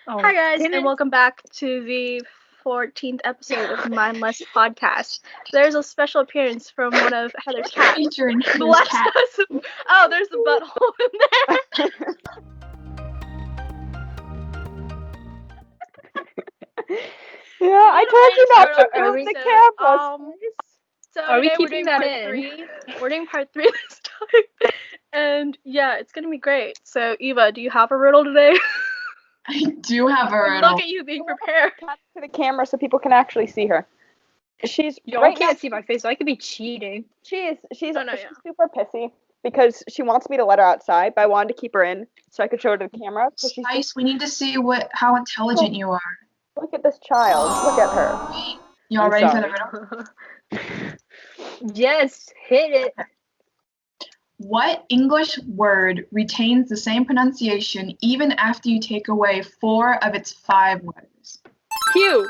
Oh, Hi guys, didn't and welcome back to the 14th episode of Mindless Podcast. There's a special appearance from one of Heather's cats. featuring Heather's Bless cat. us. Oh, there's the butthole in there. Yeah, I told you not to Are move we- the so, camera. So Are we today we're keeping doing that part in? 3. We're doing part 3 this time. And yeah, it's gonna be great. So Eva, do you have a riddle today? I do have a riddle. Look at you being prepared. Cut to the camera so people can actually see her. She's Y'all right can't now. see my face, so I could be cheating. She's Oh, no, she's yeah. super pissy because she wants me to let her outside, but I wanted to keep her in so I could show her to the camera. So she's Spice, we need to see how intelligent you are. look at this child. Look at her. You all I'm ready for sorry. the riddle? Yes, hit it. What English word retains the same pronunciation even after you take away 4 of its 5 letters? Q.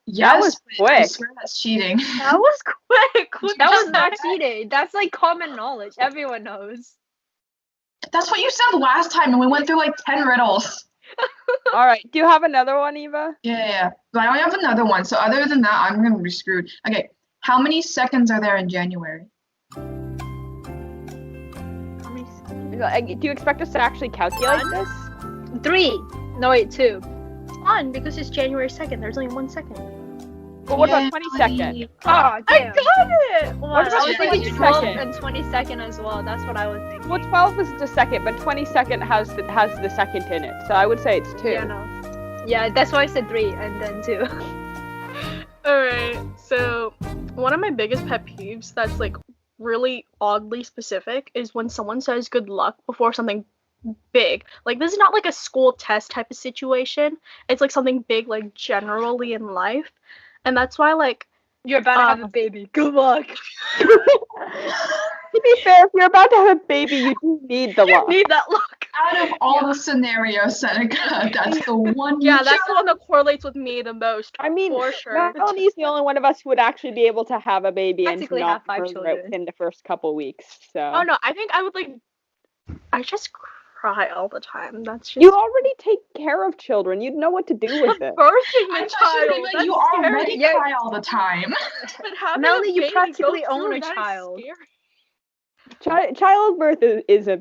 Yes, was but I quick. swear that's cheating. That was quick. What That the was not heck? cheating. That's like common knowledge. Everyone knows. That's what you said last time, and we went through like 10 riddles. All right. Do you have another one, Eva? Yeah. But I only have another one, so other than that, I'm gonna be screwed. Okay, how many seconds are there in January? Do you expect us to actually calculate this? 3. No, wait, 2. It's fun because it's January 2nd. There's only 1 second. But what about Yeah, 22nd? Oh, I damn. got it! Wow, What I about was Yeah, thinking you 12 second? and 22nd as well. That's what I was thinking. Well, 12 is the second, but 22nd has the second in it, so I would say it's 2. Yeah, no. Yeah, that's why I said 3 and then 2. Alright, so one of my biggest pet peeves that's like really oddly specific is when someone says good luck before something big. Like, this is not like a school test type of situation. It's like something big, like generally in life. And that's why, like, You're about to have a baby. Good luck. To be fair, if you're about to have a baby, you do need the luck. need that luck. Out of all the scenarios, Seneca, that's the one you Yeah, that's chose. the one that correlates with me the most. I mean, for sure. Melanie's the only one of us who would actually be able to have a baby and Practically not have 5 murder it children. within the first couple weeks. So Oh no, I think I would like. I just cry all the time. That's just you already take care of children. You'd know what to do with it. birthing I the thought you were gonna be child. like, That's you scary. already Yeah. cry all the time. But having Melanie, a you baby practically go own through, a that is child. scary. Childbirth is a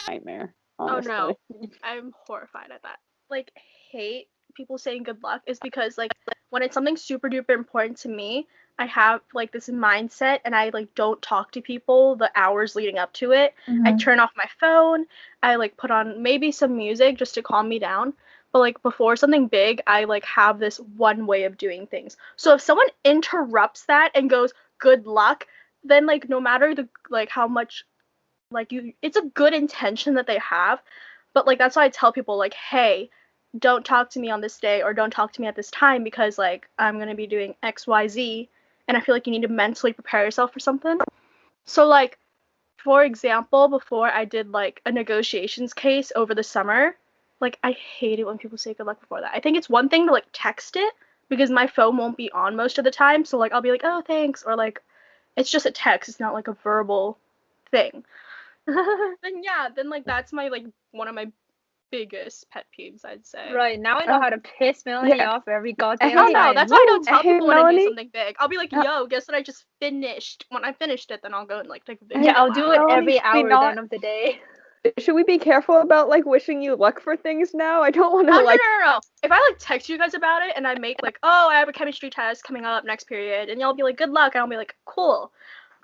nightmare. Honestly. Oh no, I'm horrified at that. Like, hate people saying good luck is because like when it's something super duper important to me, I have like this mindset and I like don't talk to people the hours leading up to it. I turn off my phone. I like put on maybe some music just to calm me down. But like before something big, I like have this one way of doing things. So if someone interrupts that and goes good luck, then like no matter the like how much like you it's a good intention that they have, but like that's why I tell people like, hey, don't talk to me on this day or don't talk to me at this time because like I'm going to be doing XYZ, and I feel like you need to mentally prepare yourself for something. So like for example, before I did like a negotiations case over the summer, like I hate it when people say good luck before that. I think it's one thing to like text it because my phone won't be on most of the time, so like I'll be like, oh thanks, or like it's just a text, it's not like a verbal thing. Then like that's my like one of my biggest pet peeves, I'd say. Right, now I know how to piss Melanie off every goddamn Oh no, time. that's why I don't tell Hey, people when I do Melanie? something big. I'll be like, yo, guess what I just finished? When I finished it, then I'll go and like take a video. Yeah, I'll do it Melanie, every should we hour not- then of the day. Should we be careful about like wishing you luck for things now? I don't want Oh, to like. no. If I like text you guys about it and I make like, oh, I have a chemistry test coming up next period, and y'all be like, good luck, and I'll be like, cool.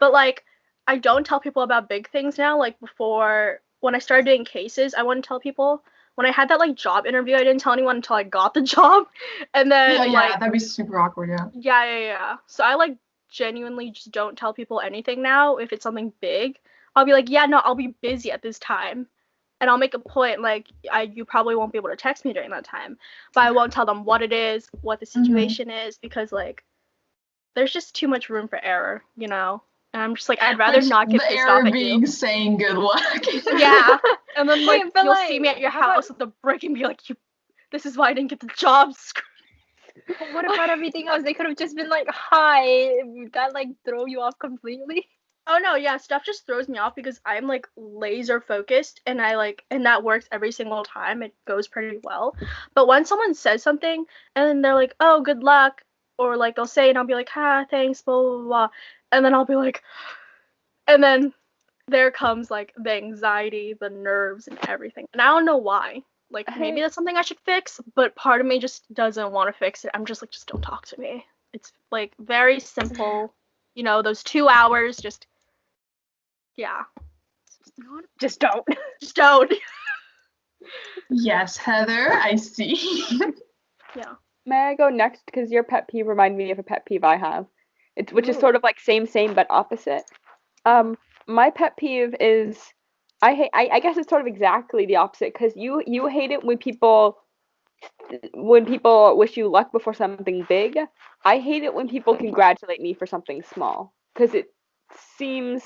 But like, I don't tell people about big things now. Like before, when I started doing cases, I wouldn't tell people. When I had that like job interview, I didn't tell anyone until I got the job, and then Yeah, that'd be super awkward, yeah. Yeah. So I like genuinely just don't tell people anything now if it's something big. I'll be like, yeah, no, I'll be busy at this time. And I'll make a point like you probably won't be able to text me during that time. But I won't tell them what it is, what the situation is, because like there's just too much room for error, you know? And I'm just like, I'd rather Which not get the pissed error off at being you. saying good luck. Yeah. And then like Wait, but, you'll like, see me at your how about- house with the brick and be like, this is why I didn't get the job. What about everything else? They could have just been like, hi. Would that like throw you off completely? Oh no, yeah, stuff just throws me off because I'm like laser focused and and that works every single time. It goes pretty well. But when someone says something and then they're like, "Oh, good luck," or like they'll say it and I'll be like, "Ha, thanks, blah blah blah," and then I'll be like, and then there comes like the anxiety, the nerves, and everything. And I don't know why. Like maybe that's something I should fix, but part of me just doesn't want to fix it. I'm just like, just don't talk to me. It's like very simple. You know, those 2 hours, just yeah. Just don't. Just don't. Yes, Heather, I see. Yeah. May I go next? Because your pet peeve reminded me of a pet peeve I have. Which is Ooh. sort of like same but opposite. My pet peeve is I guess it's sort of exactly the opposite because you hate it when people wish you luck before something big. I hate it when people congratulate me for something small because seems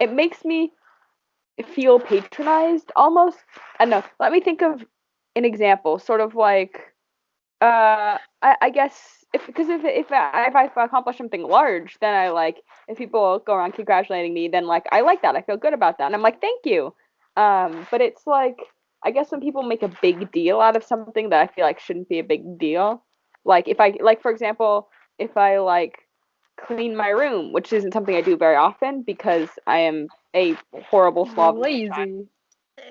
it makes me feel patronized almost. I don't know. Let me think of an example, sort of like I guess if I accomplish something large, then I like if people go around congratulating me, then like I like that. I feel good about that, and I'm like, thank you. But it's like I guess when people make a big deal out of something that I feel like shouldn't be a big deal, like if I like for example, if I like clean my room, which isn't something I do very often because I am a horrible slovenly child. Lazy.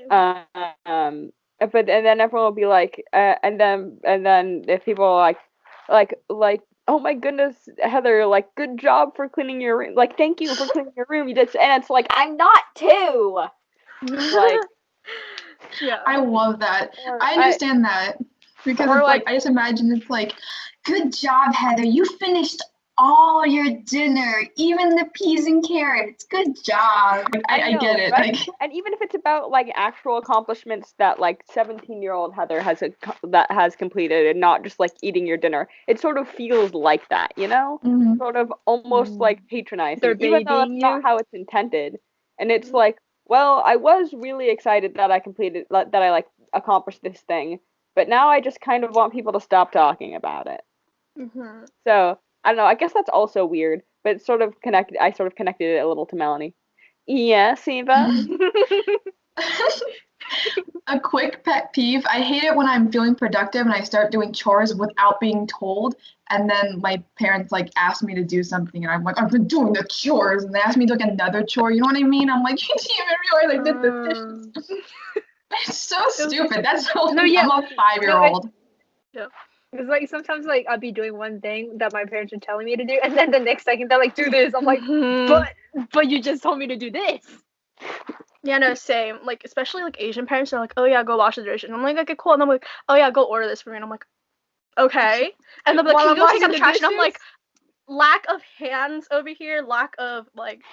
Um, but and then everyone will be like, and then if people are like, oh my goodness, Heather, like good job for cleaning your room, like thank you for cleaning your room, you did, and it's like I'm not two, like Yeah. I love that. or I understand that because or it's like like I just imagine it's like, good job, Heather. You finished all your dinner, even the peas and carrots. Good job. Like, I get know, it. right? Like And even if it's about like actual accomplishments that like 17-year-old Heather that has completed and not just like eating your dinner, it sort of feels like that, you know? mhm. Sort of almost like patronizing, They're even though that's babying not you. how it's intended. And it's like, well, I was really excited that that I like accomplished this thing, but now I just kind of want people to stop talking about it. Mhm. So I don't know. I guess that's also weird, but it's sort of connected. I sort of connected it a little to Melanie. Yes, Eva. A quick pet peeve. I hate it when I'm feeling productive and I start doing chores without being told, and then my parents like ask me to do something, and I'm like, I've been doing the chores, and they ask me to do like another chore. You know what I mean? I'm like, you didn't even realize I did the dishes. It's so stupid. That's so. No, yeah. I'm a 5-year-old. It's like sometimes like I'll be doing one thing that my parents are telling me to do, and then the next second they're like, do this. I'm like, Mhm. but you just told me to do this. Yeah, no, same. Like, especially like Asian parents are like, oh yeah, go wash the dishes. And I'm like, okay, cool. And I'm like, oh yeah, go order this for me. And I'm like, okay. And they'll be like, While can I'm you go take out washing the the trash? And I'm dishes? like, lack of hands over here, lack of like,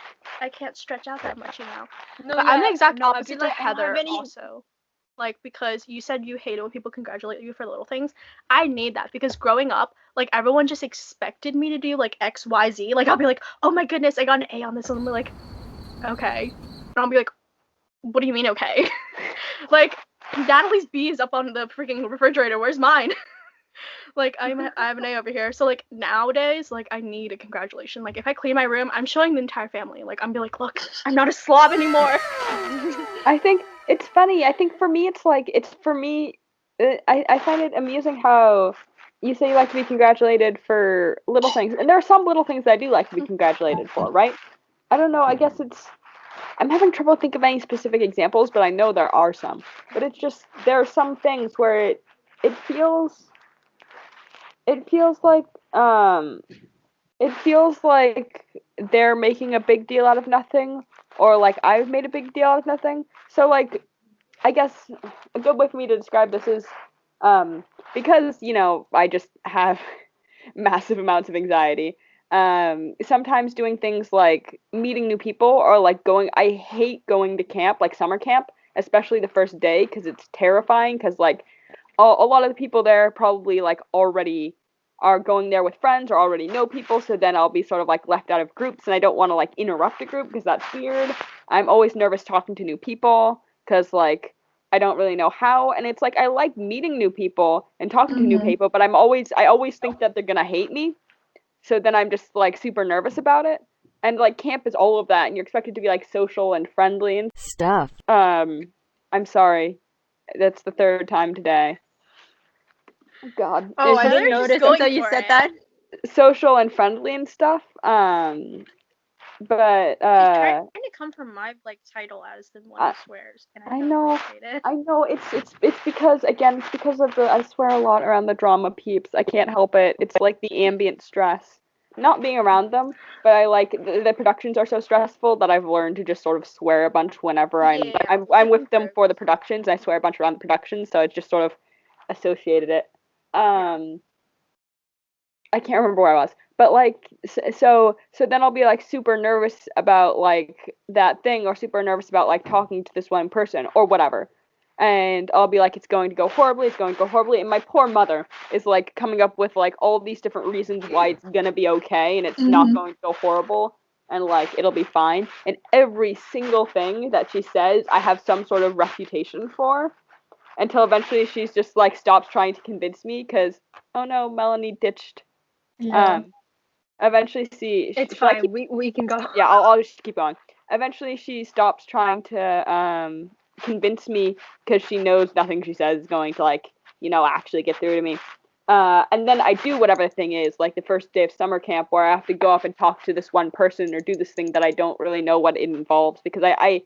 I can't stretch out that much, you know. No, But I'm the exact no, I'd be opposite to like, I don't have Heather any. also. Like, because you said you hate it when people congratulate you for little things. I need that because growing up, like everyone just expected me to do like X, Y, Z. Like I'll be like, oh my goodness, I got an A on this, and I'm like, okay. And I'll be like, what do you mean okay? Like Natalie's B is up on the freaking refrigerator. Where's mine? Like I have an A over here. So like nowadays, like I need a congratulation. Like if I clean my room, I'm showing the entire family. Like I'm be like, look, I'm not a slob anymore. I think it's funny. I think for me, it's like it's for me. I find it amusing how you say you like to be congratulated for little things, and there are some little things that I do like to be congratulated for, right? I don't know. I guess I'm having trouble thinking of any specific examples, but I know there are some. But it's just there are some things where it feels it feels like um it feels like they're making a big deal out of nothing, or like I've made a big deal out of nothing. So like I guess a good way for me to describe this is because I just have massive amounts of anxiety. Sometimes doing things like meeting new people or like I hate going to camp, like summer camp, especially the first day because it's terrifying because like a lot of the people there probably like already are going there with friends or already know people, so then I'll be sort of like left out of groups and I don't want to like interrupt a group because that's weird. I'm always nervous talking to new people because like I don't really know how, and it's like I like meeting new people and talking to new Mhm. people, but I always think that they're gonna hate me, so then I'm just like super nervous about it. And like camp is all of that, and you're expected to be like social and friendly and Stuff. I'm sorry. That's the third time today. God. Oh, It's I Heather didn't is just notice going until you for said it. that. social and friendly and stuff. But She's trying to come from my like title as the one who swears, and I I don't know. appreciate it. I know it's because again it's because of the I swear a lot around the drama peeps. I can't help it. It's like the ambient stress. Not being around them, but I like the productions are so stressful that I've learned to just sort of swear a bunch whenever Yeah, I'm it with them for the improves. productions. I swear a bunch around the productions, so it's just sort of associated it. Um I can't remember where I was, but like so then I'll be like super nervous about like that thing or super nervous about like talking to this one person or whatever. And I'll be like it's going to go horribly, it's going to go horribly, and my poor mother is like coming up with like all these different reasons why it's going to be okay and it's not going to go horrible and like it'll be fine. And every single thing that she says, I have some sort of refutation for until eventually she's just like stops trying to convince me cuz oh no, Melanie ditched Yeah. eventually, It's should I fine. keep? We can go. Yeah, I'll just keep going. Eventually, she stops trying to convince me because she knows nothing she says is going to like actually get through to me. And then I do whatever the thing is, like the first day of summer camp where I have to go up and talk to this one person or do this thing that I don't really know what it involves because I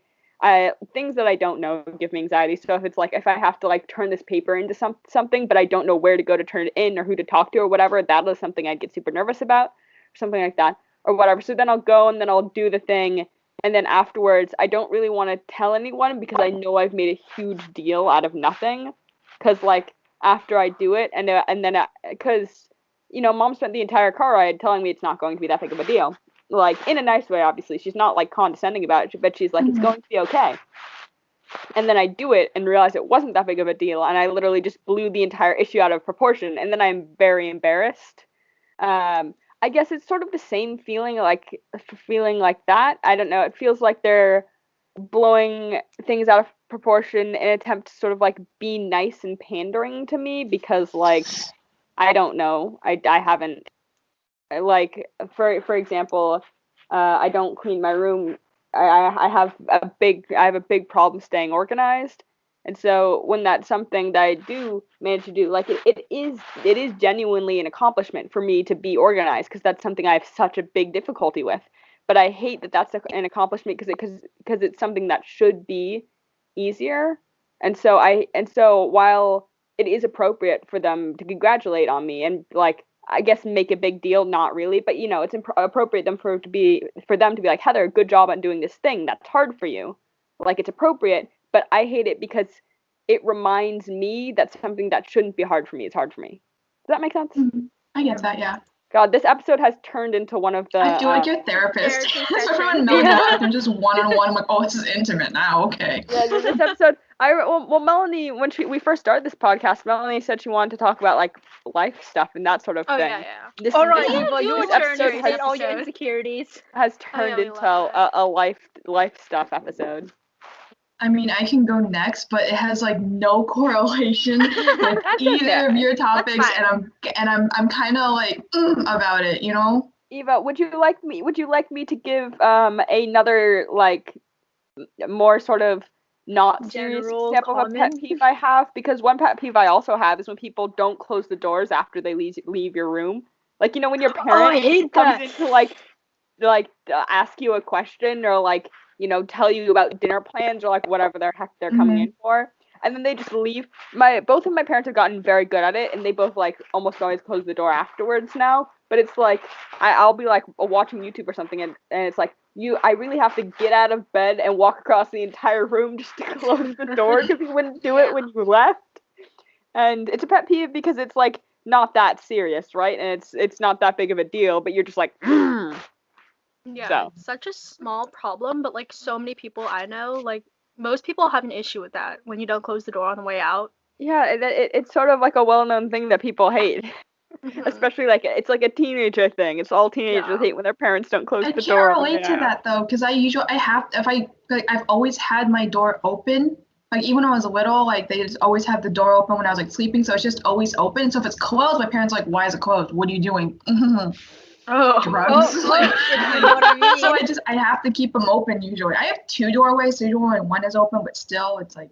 things that I don't know give me anxiety. So if it's like if I have to like turn this paper into something, but I don't know where to go to turn it in or who to talk to or whatever, that is something I'd get super nervous about or something like that or whatever. So then I'll go and then I'll do the thing. And then afterwards, I don't really want to tell anyone because I know I've made a huge deal out of nothing. Because like after I do it, and then because mom spent the entire car ride telling me it's not going to be that big of a deal. Like in a nice way, obviously. She's not like condescending about it, but she's like, it's going to be okay. And then I do it and realize it wasn't that big of a deal, and I literally just blew the entire issue out of proportion, and then I'm very embarrassed. I guess it's sort of the same feeling like that. I don't know. It feels like they're blowing things out of proportion in an attempt to sort of like be nice and pandering to me because like I don't know. I haven't like for example, I don't clean my room. I have a big problem staying organized. And so when that's something that I do manage to do, like it is genuinely an accomplishment for me to be organized because that's something I have such a big difficulty with. But I hate that that's an accomplishment because it's something that should be easier. And so while it is appropriate for them to congratulate on me and like I guess make a big deal, not really, but it's appropriate for them to be like, Heather, good job on doing this thing that's hard for you. Like it's appropriate, but I hate it because it reminds me that something that shouldn't be hard for me is hard for me. Does that make sense? Mm-hmm. I get that, yeah. God, this episode has turned into one of the. I feel like your therapist. Especially when Melanie walked in just one-on-one. I'm like, oh, this is intimate now. Okay. Yeah, this episode. Well, Melanie, when we first started this podcast, Melanie said she wanted to talk about like life stuff and that sort of thing. Yeah. All right, this, Eva, your this turn episode to state all your insecurities. has turned we into love that. a life stuff episode. I mean, I can go next, but it has like no correlation with either of your topics, and I'm kind of like about it, you know. Eva, would you like me to give another like more sort of not serious General example of a pet comment? peeve I have? Because one pet peeve I also have is when people don't close the doors after they leave your room. Like when your I parent hate comes that. in to ask you a question or like tell you about dinner plans or like whatever the heck they're coming in for, and then they just leave. Both of my parents have gotten very good at it, and they both like almost always close the door afterwards now. But it's like I'll be like watching YouTube or something, and it's like I really have to get out of bed and walk across the entire room just to close the door because you wouldn't do it when you left. And it's a pet peeve because it's like not that serious, right? And it's not that big of a deal, but you're just like. Yeah, So. it's such a small problem, but like so many people I know, like most people have an issue with that when you don't close the door on the way out. Yeah, it's sort of like a well-known thing that people hate. Especially like it's like a teenager thing. It's all teenagers hate when their parents don't close the door. I can't relate to that though, because I've always had my door open. Like even when I was little, like they just always have the door open when I was like sleeping, so it's just always open. So if it's closed, my parents are like, why is it closed? What are you doing? drugs. If you know what I mean. So I have to keep them open usually. I have 2 doorways, so usually only one is open, but still it's like,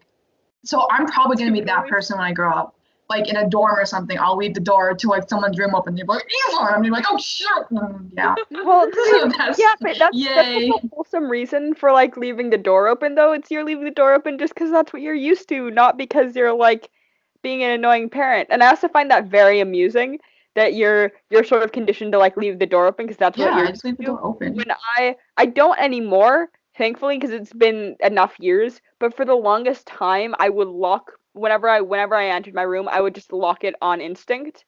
so I'm probably gonna be that person when I grow up. Like in a dorm or something, I'll leave the door to like someone's room open. They're like, Elon! I'm like, oh sure. Yeah. Well, So that's yeah, but that's yay. like a wholesome reason for like leaving the door open though. It's you're leaving the door open just because that's what you're used to, not because you're like being an annoying parent. And I also find that very amusing that you're sort of conditioned to like leave the door open because that's what Yeah, you're I just leave the used door open. to. When I don't anymore, thankfully, because it's been enough years. But for the longest time, I would lock whenever I entered my room, I would just lock it on instinct.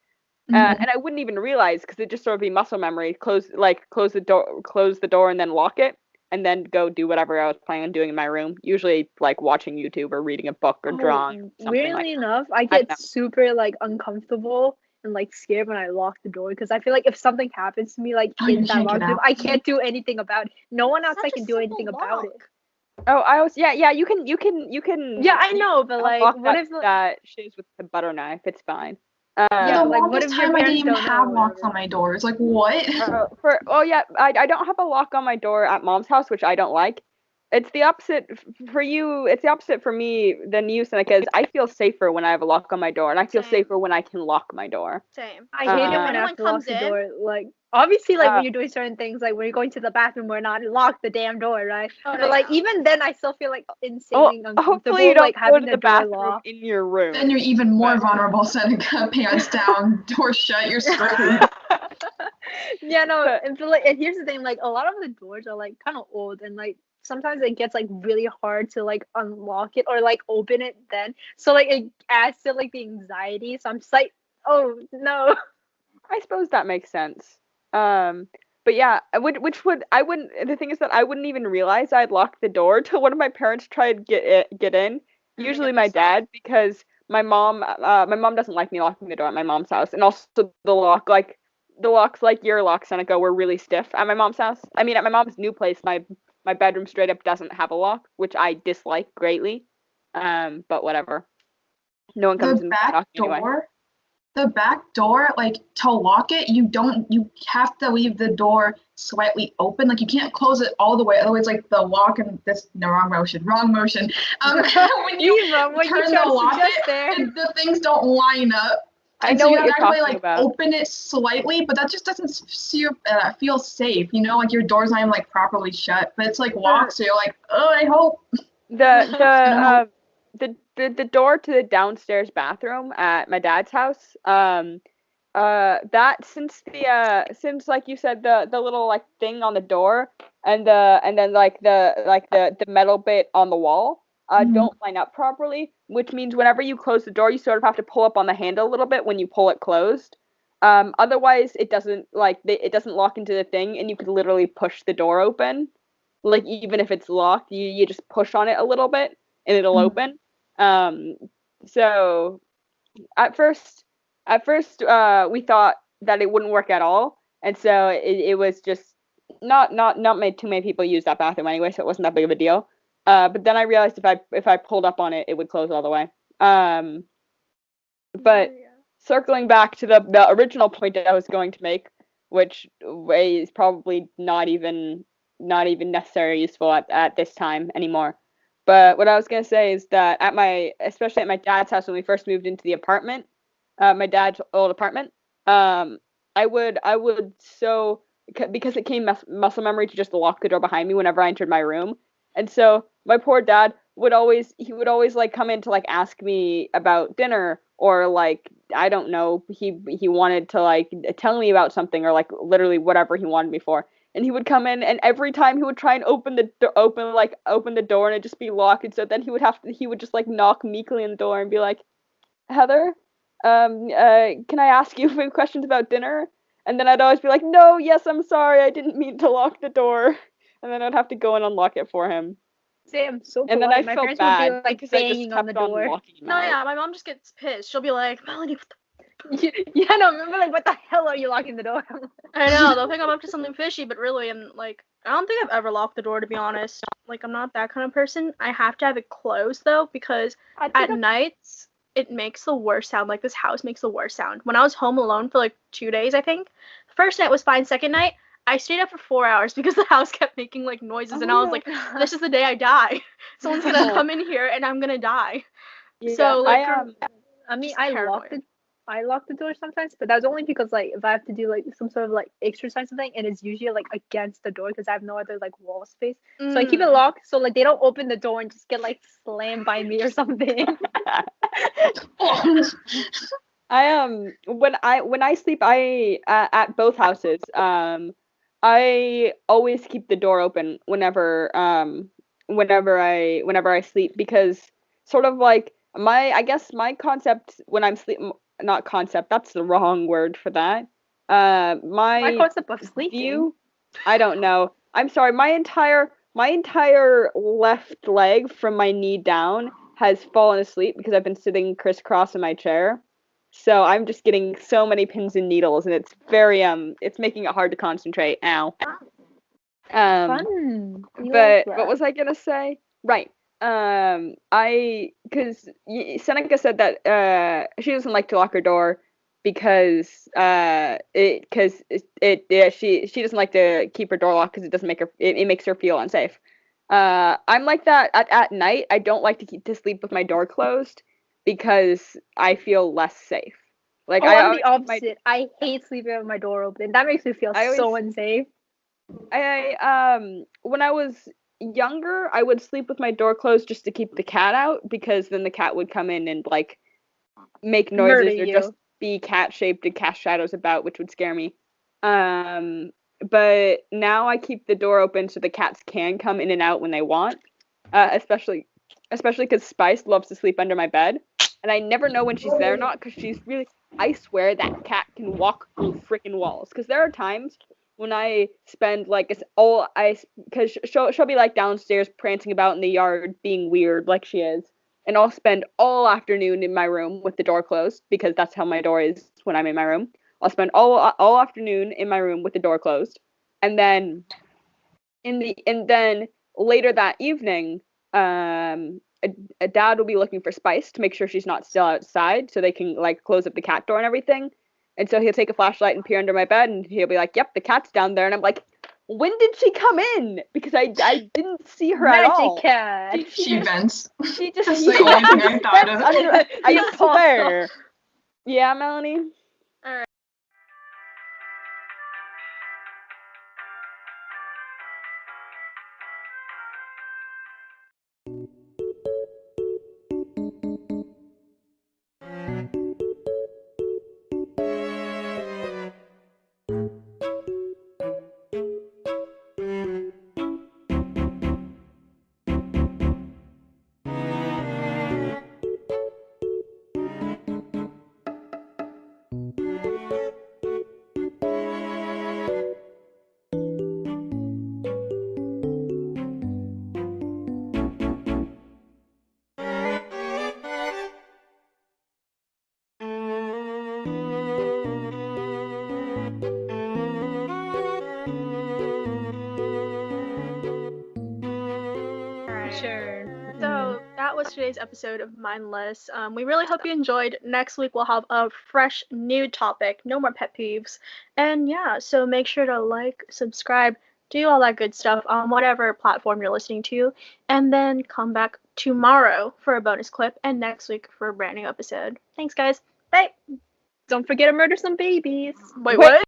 Mhm. And I wouldn't even realize because it just sort of be muscle memory. Close the door, and then lock it, and then go do whatever I was planning on doing in my room. Usually, like watching YouTube or reading a book or drawing or something like Weirdly that. enough, I I don't get super like uncomfortable and like scared when I lock the door because I feel like if something happens to me like Oh, you in that can't get locked room, out. I can't do anything about it. No one It's outside such a can do simple anything about it. lock. know. Oh, I was yeah. Yeah, I know, but like, unlock what if that shiz with the butter knife. It's fine. For yeah, the Um, like what longest if your time, I didn't parents even don't know or have locks whatever? on my doors. Like what? I don't have a lock on my door at mom's house, which I don't like. It's the opposite for you. It's the opposite for me than you, Seneca. Is I feel safer when I have a lock on my door, and I feel Same. safer when I can lock my door. Same. I Like, hate it if when I Uh, have anyone to lock comes the in, door. Like obviously, like when uh, you're doing certain things, like when you're going to the bathroom or not, lock the damn door, right? oh no, But like yeah. even then, I still feel like well, insanely hopefully you uncomfortable, don't like go having to the the door bathroom locked. in your Then you're room. even more But vulnerable. Seneca, pants down, door shut. You're screwed. Yeah, no, but and and here's the thing, like a lot of the doors are like kind of old and like sometimes it gets like really hard to like unlock it or like open it then. So like it adds to like the anxiety. So I'm just like, oh no. I suppose that makes sense. Um, but yeah, I wouldn't. The thing is that I wouldn't even realize I'd locked the door till one of my parents tried to get in. And they Usually get my pissed off. dad, because my mom doesn't like me locking the door at my mom's house, and also the locks like your locks, Seneca, were really stiff at my mom's house. I mean, at my mom's new place, my bedroom straight up doesn't have a lock, which I dislike greatly. But whatever. No one comes The in back knocking anyway. door, the back door, like to lock it, you have to leave the door slightly open. Like you can't close it all the way. Otherwise, like the lock and this no wrong motion. When you Eva, what you turn the trying to lock suggest there? the things don't line up. I And so know you what have you're to actually talking like about. open it slightly, but that just doesn't feel safe. You know, like your door's not even like properly shut, but it's like locked. So you're like, oh, I hope. the And I hope. the door to the downstairs bathroom at my dad's house that since like you said the little like thing on the door and then like the metal bit on the wall Mhm. don't line up properly, which means whenever you close the door you sort of have to pull up on the handle a little bit when you pull it closed. Otherwise it doesn't it doesn't lock into the thing and you could literally push the door open, like even if it's locked you just push on it a little bit and it'll Mhm. open. um so at first we thought that it wouldn't work at all, and so it was just not made too many people use that bathroom anyway, so it wasn't that big of a deal. But then I realized if I pulled up on it it would close all the way. But Yeah. circling back to the original point that I was going to make, which is probably not even necessarily useful at this time anymore. But what I was gonna say is that especially at my dad's house when we first moved into the apartment, my dad's old apartment, um, I would so because it came muscle memory to just lock the door behind me whenever I entered my room, and so my poor dad would always like come in to like ask me about dinner, or like I don't know, he wanted to like tell me about something, or like literally whatever he wanted me for. And he would come in, and every time he would try and open the door, and it'd just be locked. And so then he would just like knock meekly on the door and be like, Heather, can I ask you a few questions about dinner? And then I'd always be like, no, yes, I'm sorry, I didn't mean to lock the door. And then I'd have to go and unlock it for him. Say I'm so And then I polite. My felt parents would be bad like because I just banging on the kept on door. locking him No, out. yeah, my mom just gets pissed. She'll be like, Melanie, what Yeah, no, remember like what the hell are you locking the door? I know, they'll think I'm up to something fishy, but really, I'm like, I don't think I've ever locked the door, to be honest. Like, I'm not that kind of person. I have to have it closed, though, because I think at I've nights, it makes the worst sound. Like, this house makes the worst sound. When I was home alone for like 2 days, I think, first night was fine. Second night, I stayed up for 4 hours because the house kept making like noises, Oh and my I was God. like, this is the day I die. Someone's gonna Oh. come in here and I'm gonna die. Yeah, So like, I mean, just I paranoid. lock the door sometimes, but that's only because like if I have to do like some sort of like exercise or something, and it's usually like against the door because I have no other like wall space. So I keep it locked so like they don't open the door and just get like slammed by me or something. When I sleep, at both houses, I always keep the door open whenever I sleep, because sort of like I guess my concept when I'm sleep not concept, that's the wrong word for that. My My concept of sleeping. view, I don't know. I'm sorry. My entire left leg from my knee down has fallen asleep because I've been sitting crisscross in my chair. So I'm just getting so many pins and needles, and it's very it's making it hard to concentrate. Ow. Um, Fun. You love but what that. was I gonna say? Right. Because Seneca said that she doesn't like to lock her door because yeah, she doesn't like to keep her door locked because it doesn't make her it makes her feel unsafe. I'm like that at night. I don't like to sleep with my door closed because I feel less safe. Like Oh, I I'm always the keep my opposite. I hate sleeping with my door open. That makes me feel I always so unsafe. when I was younger, I would sleep with my door closed just to keep the cat out, because then the cat would come in and like make Murder noises or just you. be cat shaped and cast shadows about, which would scare me. Um, but now I keep the door open so the cats can come in and out when they want. Especially because Spice loves to sleep under my bed, and I never know when she's there or not, because she's really. I swear that cat can walk through freaking walls. Because there are times when I spend like it's all I because she'll be like downstairs prancing about in the yard being weird like she is, and I'll spend all afternoon in my room with the door closed, because that's how my door is when I'm in my room. I'll spend all afternoon in my room with the door closed, and then later that evening, a dad will be looking for Spice to make sure she's not still outside, so they can like close up the cat door and everything. And so he'll take a flashlight and peer under my bed, and he'll be like, "Yep, the cat's down there." And I'm like, "When did she come in?" Because I didn't see her at Magic all. cat. She vents. She just That's the only thing I thought that's of. under. The I apostle. swear. Yeah, Melanie. All right. Sure. So that was today's episode of Mindless. We really hope you enjoyed. Next week we'll have a fresh new topic. No more pet peeves. And yeah, so make sure to like, subscribe, do all that good stuff on whatever platform you're listening to, and then come back tomorrow for a bonus clip and next week for a brand new episode. Thanks, guys. Bye. Don't forget to murder some babies. Wait, Wait. what?